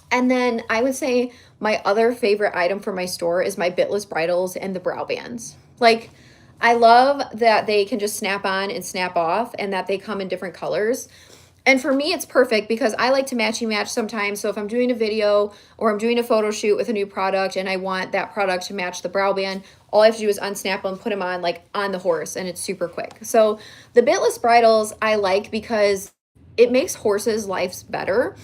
And then I would say my other favorite item for my store is my bitless bridles and the brow bands. Like, I love that they can just snap on and snap off and that they come in different colors. And for me, it's perfect because I like to matchy match sometimes. So if I'm doing a video or I'm doing a photo shoot with a new product and I want that product to match the brow band, all I have to do is unsnap them, put them on like on the horse, and it's super quick. So the bitless bridles I like because it makes horses' lives better.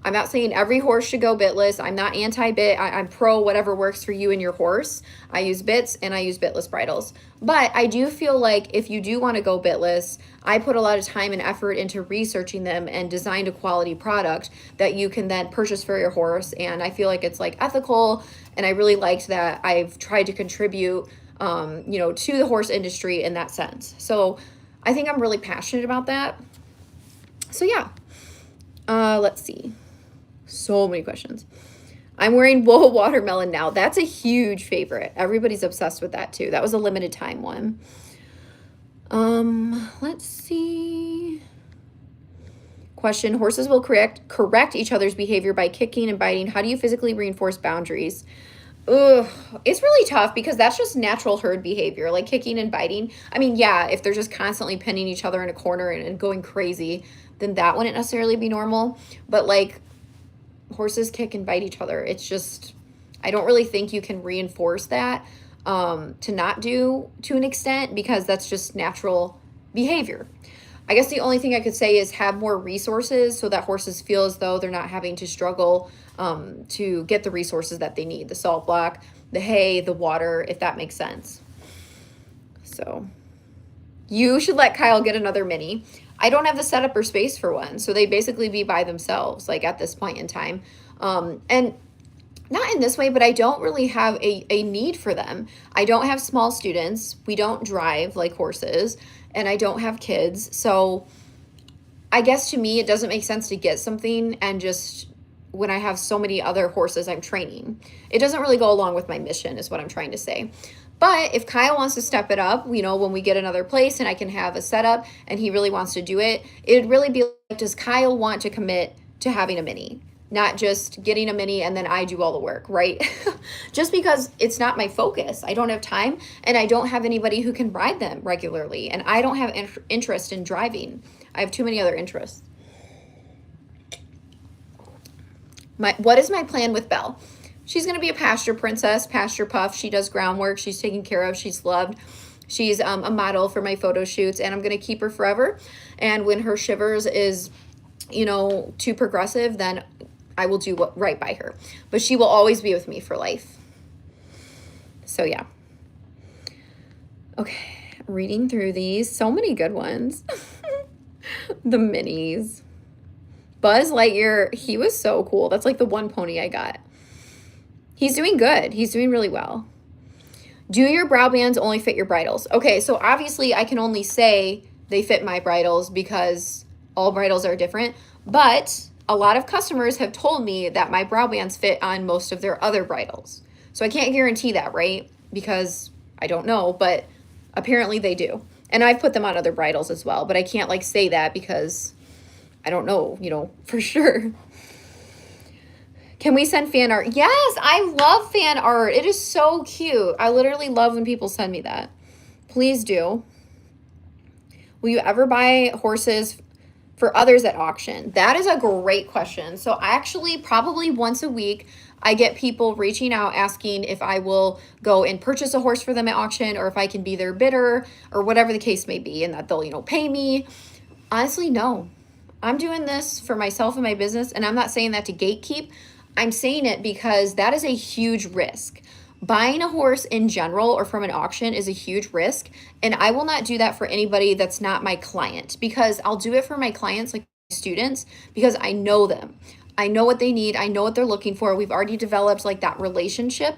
I'm not saying every horse should go bitless. I'm not anti-bit. I'm pro whatever works for you and your horse. I use bits and I use bitless bridles. But I do feel like if you do want to go bitless, I put a lot of time and effort into researching them and designed a quality product that you can then purchase for your horse. And I feel like it's like ethical. And I really liked that I've tried to contribute, to the horse industry in that sense. So I think I'm really passionate about that. So yeah, let's see. So many questions. I'm wearing Whoa Watermelon now. That's a huge favorite. Everybody's obsessed with that too. That was a limited time one. Let's see. Question. Horses will correct each other's behavior by kicking and biting. How do you physically reinforce boundaries? Ugh, it's really tough because that's just natural herd behavior, like kicking and biting. I mean, yeah, if they're just constantly pinning each other in a corner and going crazy, then that wouldn't necessarily be normal. But like, horses kick and bite each other. It's just, I don't really think you can reinforce that to not do to an extent because that's just natural behavior. I guess the only thing I could say is have more resources so that horses feel as though they're not having to struggle to get the resources that they need, the salt block, the hay, the water, if that makes sense. So you should let Kyle get another mini. I don't have the setup or space for one, so they basically be by themselves, like at this point in time. And not in this way, but I don't really have a need for them. I don't have small students. We don't drive like horses, and I don't have kids. So I guess to me, it doesn't make sense to get something and just when I have so many other horses I'm training. It doesn't really go along with my mission is what I'm trying to say. But if Kyle wants to step it up, when we get another place and I can have a setup and he really wants to do it, it'd really be like, does Kyle want to commit to having a mini? not just getting a mini and then I do all the work, right? Just because it's not my focus. I don't have time and I don't have anybody who can ride them regularly. And I don't have interest in driving. I have too many other interests. What is my plan with Belle? She's going to be a pasture princess, pasture puff. She does groundwork. She's taken care of. She's loved. She's a model for my photo shoots, and I'm going to keep her forever. And when her shivers is, too progressive, then I will do right by her. But she will always be with me for life. So, yeah. Okay, reading through these. So many good ones. The minis. Buzz Lightyear, he was so cool. That's like the one pony I got. He's doing good. He's doing really well. Do your brow bands only fit your bridles? Okay, so obviously I can only say they fit my bridles because all bridles are different, but a lot of customers have told me that my brow bands fit on most of their other bridles. So I can't guarantee that, right? Because I don't know, but apparently they do. And I've put them on other bridles as well, but I can't like say that because I don't know, for sure. Can we send fan art? Yes, I love fan art. It is so cute. I literally love when people send me that. Please do. Will you ever buy horses for others at auction? That is a great question. So actually, probably once a week, I get people reaching out asking if I will go and purchase a horse for them at auction or if I can be their bidder or whatever the case may be and that they'll, pay me. Honestly, no. I'm doing this for myself and my business, and I'm not saying that to gatekeep. I'm saying it because that is a huge risk. Buying a horse in general or from an auction is a huge risk, and I will not do that for anybody that's not my client because I'll do it for my clients, like students, because I know them. I know what they need. I know what they're looking for. We've already developed like that relationship,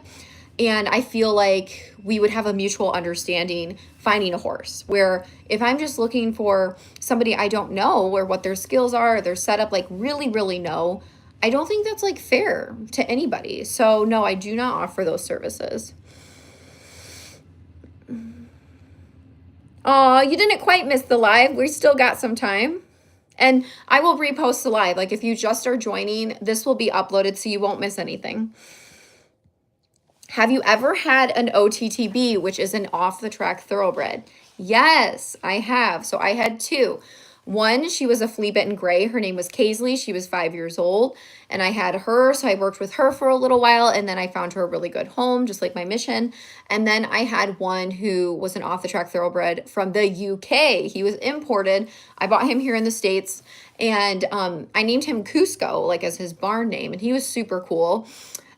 and I feel like we would have a mutual understanding finding a horse. Where if I'm just looking for somebody I don't know or what their skills are, their setup, like really, really know, I don't think that's like fair to anybody. So no, I do not offer those services. Oh, you didn't quite miss the live. We still got some time. And I will repost the live. Like if you just are joining, this will be uploaded so you won't miss anything. Have you ever had an OTTB, which is an off-the-track thoroughbred? Yes, I have. So I had two. One, she was a flea-bitten gray. Her name was Kaisley. She was 5 years old, and I had her, so I worked with her for a little while, and then I found her a really good home, just like my mission. And then I had one who was an off-the-track thoroughbred from the UK. He was imported. I bought him here in the States, and I named him Cusco, like as his barn name, and he was super cool.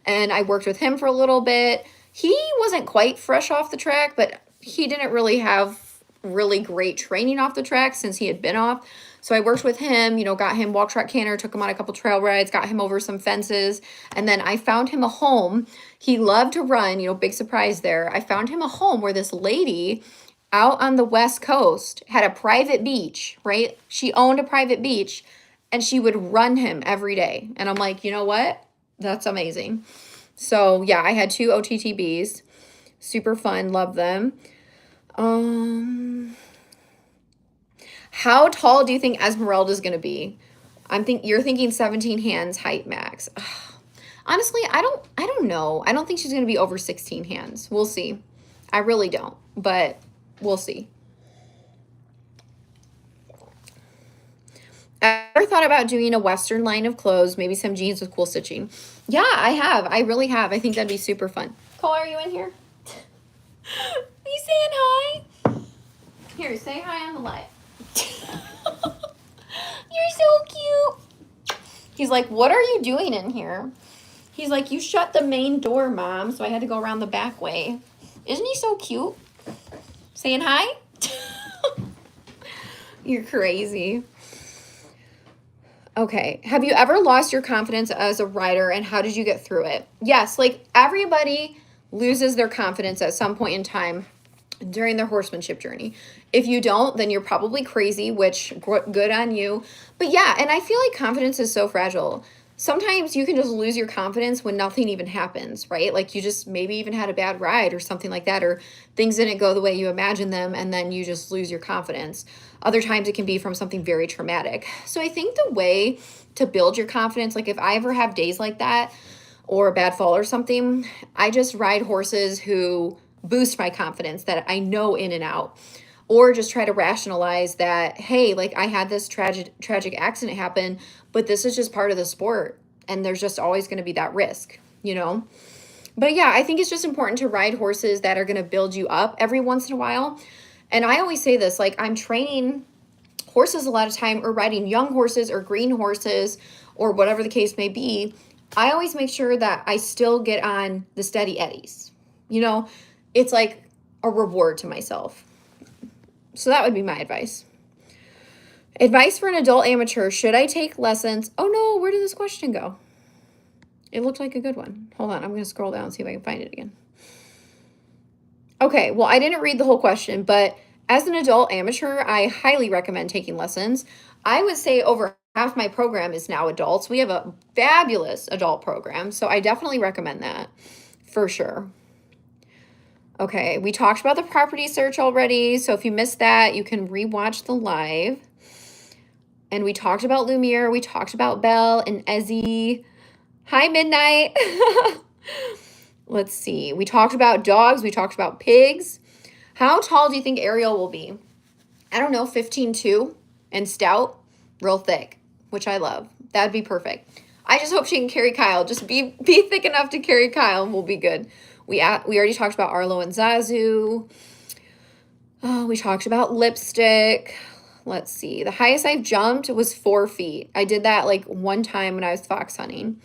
And I worked with him for a little bit. He wasn't quite fresh off the track, but he didn't really have really great training off the track since he had been off. So I worked with him, got him walk, trot, canter, took him on a couple trail rides, got him over some fences. And then I found him a home. He loved to run, big surprise there. I found him a home where this lady out on the West Coast had a private beach, right? She owned a private beach and she would run him every day. And I'm like, you know what? That's amazing. So yeah, I had two OTTBs. Super fun. Love them. How tall do you think Esmeralda is going to be? You're thinking 17 hands height max. Ugh. Honestly, I don't know. I don't think she's going to be over 16 hands. We'll see. I really don't, but we'll see. I ever thought about doing a Western line of clothes, maybe some jeans with cool stitching? Yeah, I have. I really have. I think that'd be super fun. Cole, are you in here? Are you saying hi? Here, say hi on the live. You're so cute. He's like, what are you doing in here? He's like, you shut the main door, Mom, so I had to go around the back way. Isn't he so cute? Saying hi? You're crazy. Okay. Have you ever lost your confidence as a rider, and how did you get through it? Yes, like everybody loses their confidence at some point in time during their horsemanship journey. If you don't, then you're probably crazy, which good on you. But yeah, and I feel like confidence is so fragile. Sometimes you can just lose your confidence when nothing even happens, right? Like you just maybe even had a bad ride or something like that, or things didn't go the way you imagined them, and then you just lose your confidence. Other times it can be from something very traumatic. So I think the way to build your confidence, like if I ever have days like that or a bad fall or something, I just ride horses who boost my confidence that I know in and out. Or just try to rationalize that, hey, like I had this tragic accident happen, but this is just part of the sport. And there's just always going to be that risk, you know? But yeah, I think it's just important to ride horses that are going to build you up every once in a while. And I always say this, like I'm training horses a lot of time, or riding young horses or green horses or whatever the case may be. I always make sure that I still get on the steady eddies. You know, it's like a reward to myself. So that would be my advice. Advice for an adult amateur. Should I take lessons? Oh no, where did this question go? It looked like a good one. Hold on, I'm going to scroll down and see if I can find it again. Okay, well, I didn't read the whole question, but as an adult amateur, I highly recommend taking lessons. I would say over half my program is now adults. We have a fabulous adult program, so I definitely recommend that for sure. Okay, we talked about the property search already, so if you missed that, you can rewatch the live. And we talked about Lumiere, we talked about Belle and Ezzy. Hi, Midnight. Let's see. We talked about dogs. We talked about pigs. How tall do you think Ariel will be? I don't know, 15'2", and stout, real thick, which I love. That'd be perfect. I just hope she can carry Kyle. Just be thick enough to carry Kyle and we'll be good. We already talked about Arlo and Zazu. Oh, we talked about lipstick. Let's see. The highest I've jumped was 4 feet. I did that like one time when I was fox hunting.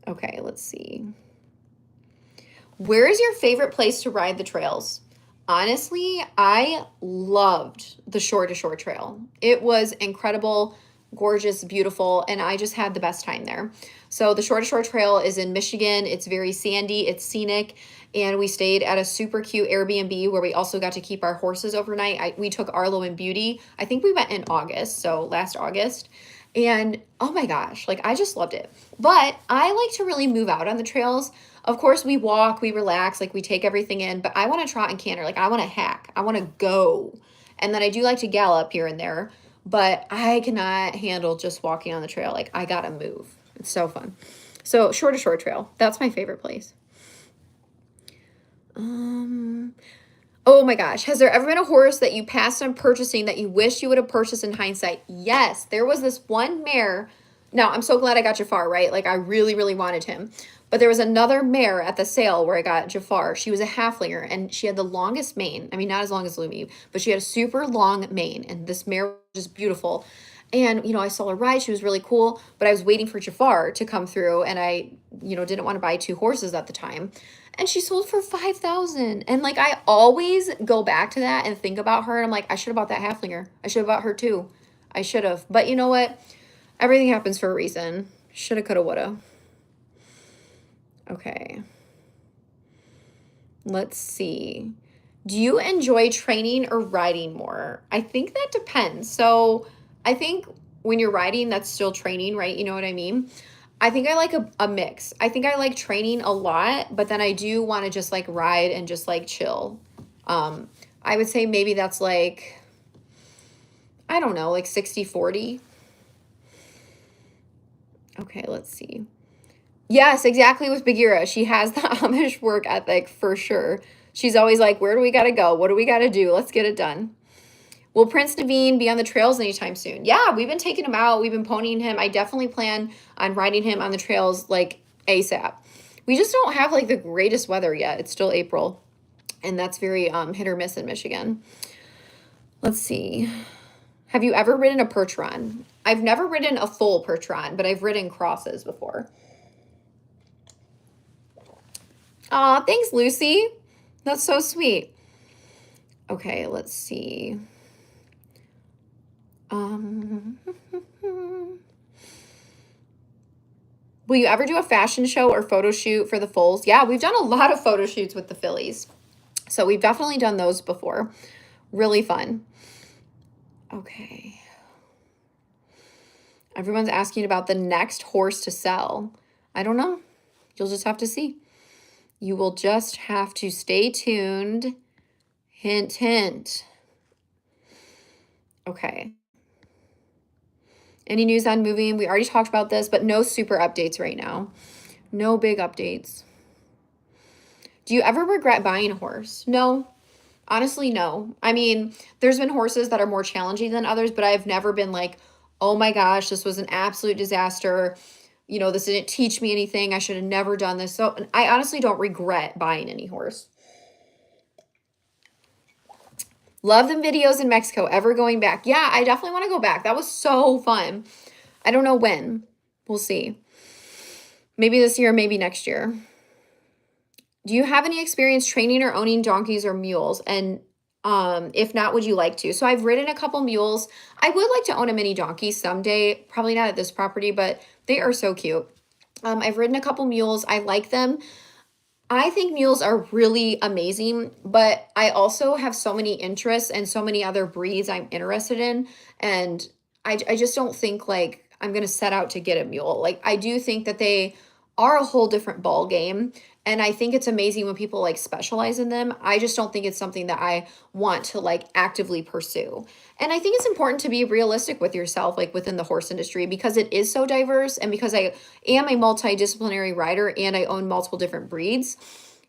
Okay, let's see. Where is your favorite place to ride the trails? Honestly, I loved the Shore to Shore Trail. It was incredible, gorgeous, beautiful, and I just had the best time there. So the Shore to Shore Trail is in Michigan. It's very sandy, it's scenic, and we stayed at a super cute Airbnb where we also got to keep our horses overnight. We took Arlo and Beauty. I think we went in August, so last August. And oh my gosh, like I just loved it. But I like to really move out on the trails. Of course, we walk, we relax, like we take everything in, but I want to trot and canter. Like I want to hack, I want to go. And then I do like to gallop here and there, but I cannot handle just walking on the trail. Like I gotta move. It's so fun. So Shore to Shore Trail, that's my favorite place. Oh my gosh, has there ever been a horse that you passed on purchasing that you wish you would have purchased in hindsight? Yes, there was this one mare. Now, I'm so glad I got Jafar, right? Like, I really, really wanted him. But there was another mare at the sale where I got Jafar. She was a halflinger, and she had the longest mane. I mean, not as long as Lumi, but she had a super long mane, and this mare was just beautiful. And, you know, I saw her ride. She was really cool, but I was waiting for Jafar to come through, and I, you know, didn't want to buy 2 horses at the time. And she sold for $5,000. And like, I always go back to that and think about her. And I'm like, I should have bought that halflinger. I should have bought her too. I should have. But you know what? Everything happens for a reason. Shoulda, coulda, woulda. Okay. Let's see. Do you enjoy training or riding more? I think that depends. So I think when you're riding, that's still training, right? You know what I mean? I think I like a mix. I think I like training a lot, but then I do want to just like ride and just like chill. I would say maybe that's like, I don't know, like 60-40. Okay, let's see. Yes, exactly with Bagheera. She has the Amish work ethic for sure. She's always like, where do we got to go? What do we got to do? Let's get it done. Will Prince Naveen be on the trails anytime soon? Yeah, we've been taking him out. We've been ponying him. I definitely plan on riding him on the trails like ASAP. We just don't have like the greatest weather yet. It's still April, and that's very hit or miss in Michigan. Let's see. Have you ever ridden a perch run? I've never ridden a full perch run, but I've ridden crosses before. Aw, thanks, Lucy. That's so sweet. Okay, let's see. Will you ever do a fashion show or photo shoot for the foals? Yeah, we've done a lot of photo shoots with the fillies. So we've definitely done those before. Really fun. Okay. Everyone's asking about the next horse to sell. I don't know. You'll just have to see. You will just have to stay tuned. Hint, hint. Okay. Any news on moving? We already talked about this, but no super updates right now. No big updates. Do you ever regret buying a horse? No. Honestly, no. I mean, there's been horses that are more challenging than others, but I've never been like, oh my gosh, this was an absolute disaster. This didn't teach me anything. I should have never done this. So I honestly don't regret buying any horse. Love them videos in Mexico. Ever going back? Yeah, I definitely want to go back. That was so fun. I don't know when. We'll see. Maybe this year, maybe next year. Do you have any experience training or owning donkeys or mules? And if not, would you like to? So I've ridden a couple mules. I would like to own a mini donkey someday. Probably not at this property, but they are so cute. I've ridden a couple mules. I like them. I think mules are really amazing, but I also have so many interests and so many other breeds I'm interested in. And I just don't think like I'm going to set out to get a mule. Like I do think that they are a whole different ball game. And I think it's amazing when people like specialize in them. I just don't think it's something that I want to like actively pursue. And I think it's important to be realistic with yourself, like within the horse industry, because it is so diverse and because I am a multidisciplinary rider and I own multiple different breeds.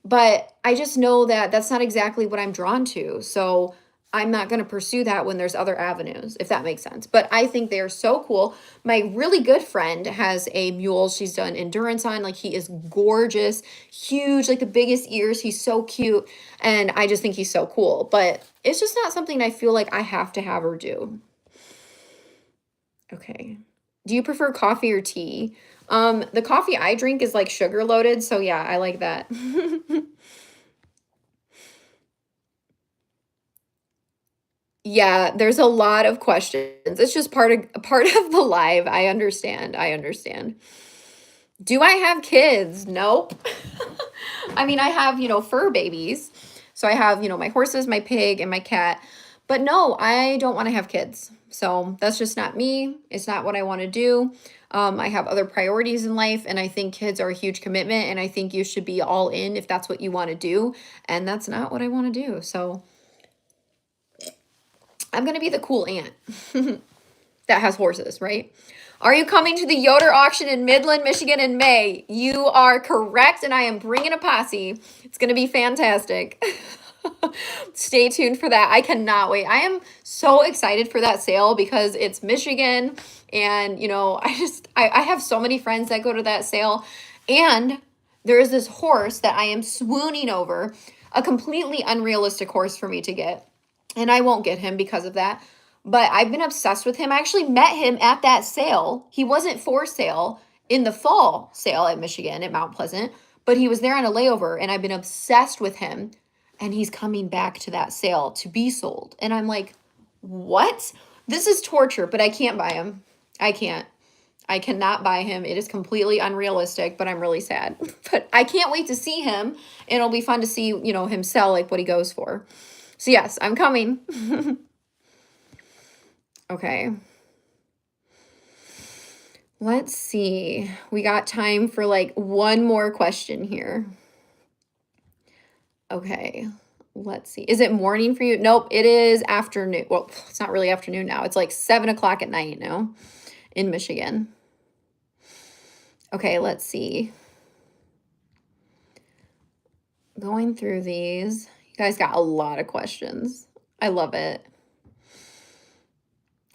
But I just know that that's not exactly what I'm drawn to. So I'm not going to pursue that when there's other avenues, if that makes sense. But I think they are so cool. My really good friend has a mule she's done endurance on. Like he is gorgeous, huge, like the biggest ears. He's so cute. And I just think he's so cool. But it's just not something I feel like I have to have or do. Okay. Do you prefer coffee or tea? The coffee I drink is like sugar loaded. So yeah, I like that. Yeah, there's a lot of questions. It's just part of the live. I understand. I understand. Do I have kids? Nope. I mean, I have, fur babies. So I have, my horses, my pig, and my cat. But no, I don't want to have kids. So that's just not me. It's not what I want to do. I have other priorities in life, and I think kids are a huge commitment, and I think you should be all in if that's what you want to do. And that's not what I want to do. So I'm going to be the cool aunt that has horses, right? Are you coming to the Yoder auction in Midland, Michigan in May? You are correct, and I am bringing a posse. It's going to be fantastic. Stay tuned for that. I cannot wait. I am so excited for that sale because it's Michigan, and I have so many friends that go to that sale, and there is this horse that I am swooning over, a completely unrealistic horse for me to get. And I won't get him because of that. But I've been obsessed with him. I actually met him at that sale. He wasn't for sale in the fall sale at Michigan at Mount Pleasant, but he was there on a layover, and I've been obsessed with him. And he's coming back to that sale to be sold. And I'm like, what? This is torture, but I can't buy him. I can't. I cannot buy him. It is completely unrealistic, but I'm really sad. But I can't wait to see him. And it'll be fun to see, him sell like what he goes for. So yes, I'm coming. Okay. Let's see. We got time for like one more question here. Okay. Let's see. Is it morning for you? Nope, it is afternoon. Well, it's not really afternoon now. It's like 7:00 at night now in Michigan. Okay, let's see. Going through these. You guys got a lot of questions. I love it.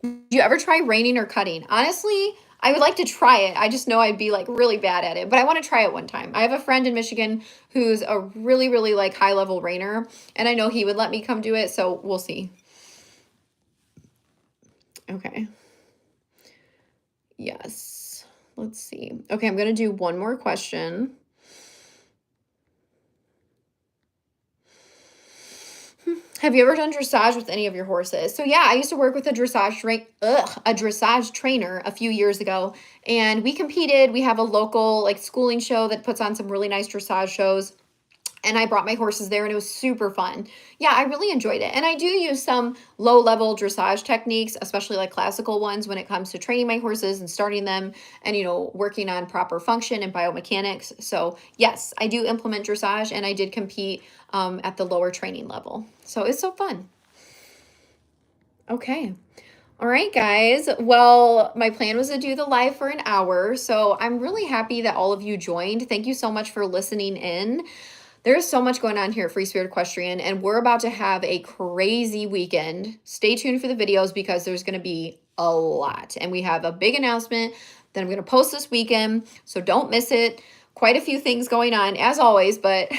Do you ever try reining or cutting? Honestly, I would like to try it. I just know I'd be like really bad at it, but I want to try it one time. I have a friend in Michigan who's a really, really like high level reiner, and I know he would let me come do it. So we'll see. Okay. Yes. Let's see. Okay, I'm going to do one more question. Have you ever done dressage with any of your horses? So yeah, I used to work with a dressage trainer a few years ago, and we competed. We have a local like schooling show that puts on some really nice dressage shows, and I brought my horses there and it was super fun. Yeah, I really enjoyed it. And I do use some low level dressage techniques, especially like classical ones when it comes to training my horses and starting them and, working on proper function and biomechanics. So yes, I do implement dressage and I did compete at the lower training level. So it's so fun. Okay. All right, guys. Well, my plan was to do the live for an hour. So I'm really happy that all of you joined. Thank you so much for listening in. There's so much going on here at Free Spirit Equestrian, and we're about to have a crazy weekend. Stay tuned for the videos because there's going to be a lot. And we have a big announcement that I'm going to post this weekend, so don't miss it. Quite a few things going on, as always, but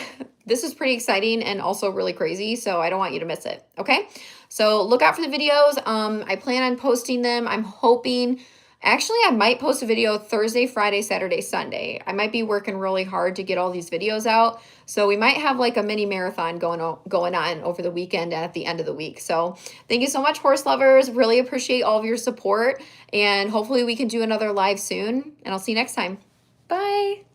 this is pretty exciting and also really crazy, so I don't want you to miss it, okay? So look out for the videos. I plan on posting them. I'm hoping... Actually, I might post a video Thursday, Friday, Saturday, Sunday. I might be working really hard to get all these videos out. So we might have like a mini marathon going on over the weekend and at the end of the week. So thank you so much, horse lovers. Really appreciate all of your support. And hopefully we can do another live soon. And I'll see you next time. Bye.